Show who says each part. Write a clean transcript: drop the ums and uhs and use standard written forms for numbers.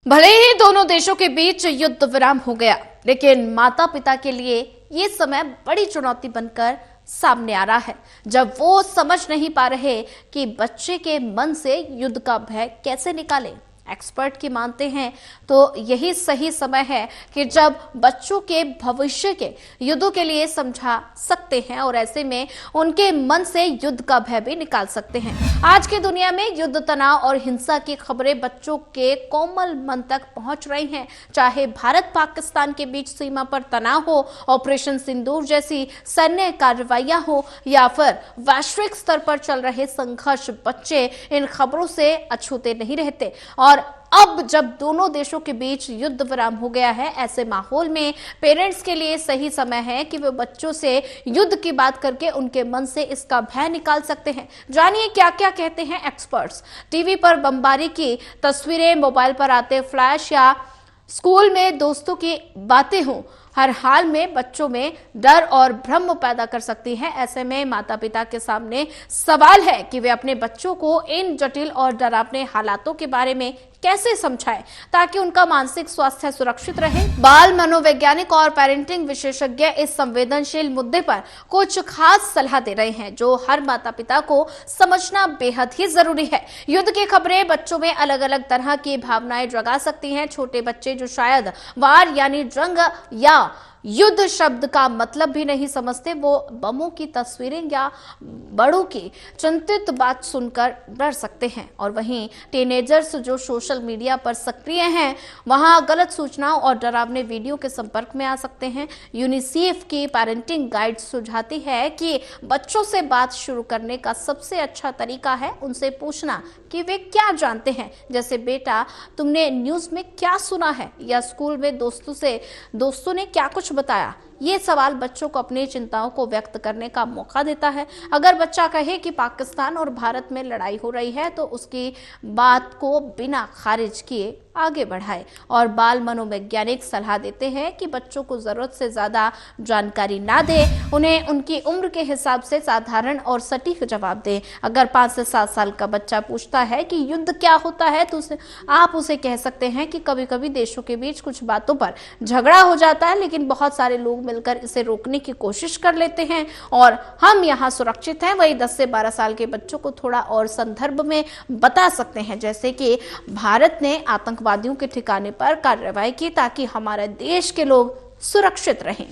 Speaker 1: भले ही दोनों देशों के बीच युद्ध विराम हो गया, लेकिन माता पिता के लिए ये समय बड़ी चुनौती बनकर सामने आ रहा है, जब वो समझ नहीं पा रहे कि बच्चे के मन से युद्ध का भय कैसे निकालें। एक्सपर्ट की मानते हैं तो यही सही समय है कि जब बच्चों के भविष्य के युद्धों के लिए समझा सकते हैं और ऐसे में उनके मन से युद्ध का भय भी निकाल सकते हैं। आज की दुनिया में युद्ध, तनाव और हिंसा की खबरें बच्चों के कोमल मन तक पहुंच रही हैं। चाहे भारत पाकिस्तान के बीच सीमा पर तनाव हो, ऑपरेशन सिंदूर जैसी सैन्य कार्रवाइयां हो या फिर वैश्विक स्तर पर चल रहे संघर्ष, बच्चे इन खबरों से अछूते नहीं रहते। और अब जब दोनों देशों के बीच युद्ध विराम हो गया है, ऐसे माहौल में पेरेंट्स के लिए सही समय है कि वे बच्चों से युद्ध की बात करके उनके मन से इसका भय निकाल सकते हैं। जानिए क्या क्या कहते हैं एक्सपर्ट्स। टीवी पर बमबारी की तस्वीरें, मोबाइल पर आते फ्लैश या स्कूल में दोस्तों की बातें हों, हर हाल में बच्चों में डर और भ्रम पैदा कर सकती है। ऐसे में माता पिता के सामने सवाल है कि वे अपने बच्चों को इन जटिल और डरावने हालातों के बारे में कैसे समझाएं ताकि उनका मानसिक स्वास्थ्य सुरक्षित रहे। बाल मनोवैज्ञानिक और पेरेंटिंग विशेषज्ञ इस संवेदनशील मुद्दे पर कुछ खास सलाह दे रहे हैं, जो हर माता पिता को समझना बेहद ही जरूरी है। युद्ध की खबरें बच्चों में अलग अलग तरह की भावनाएं जगा सकती हैं। छोटे बच्चे जो शायद वार यानी जंग या युद्ध शब्द का मतलब भी नहीं समझते, वो बमों की तस्वीरें या बड़ों की चिंतित बात सुनकर डर सकते हैं। और वहीं टीनेजर्स जो सोशल मीडिया पर सक्रिय हैं, वहां गलत सूचनाओं और डरावने वीडियो के संपर्क में आ सकते हैं। यूनिसेफ की पेरेंटिंग गाइड सुझाती है कि बच्चों से बात शुरू करने का सबसे अच्छा तरीका है उनसे पूछना कि वे क्या जानते हैं, जैसे बेटा तुमने न्यूज में क्या सुना है, या स्कूल में दोस्तों ने क्या कुछ बताया। ये सवाल बच्चों को अपनी चिंताओं को व्यक्त करने का मौका देता है। अगर बच्चा कहे कि पाकिस्तान और भारत में लड़ाई हो रही है, तो उसकी बात को बिना खारिज किए आगे बढ़ाए। और बाल मनोवैज्ञानिक सलाह देते हैं कि बच्चों को जरूरत से ज्यादा जानकारी ना दे, उन्हें उनकी उम्र के हिसाब से साधारण और सटीक जवाब दे। अगर 5 से 7 साल का बच्चा पूछता है कि युद्ध क्या होता है, तो आप उसे कह सकते हैं कि कभी कभी देशों के बीच कुछ बातों पर झगड़ा हो जाता है, लेकिन बहुत सारे लोग मिलकर इसे रोकने की कोशिश कर लेते हैं और हम यहाँ सुरक्षित हैं। वही 10 से 12 साल के बच्चों को थोड़ा और संदर्भ में बता सकते हैं, जैसे कि भारत ने आतंकवादियों के ठिकाने पर कार्रवाई की ताकि हमारे देश के लोग सुरक्षित रहें।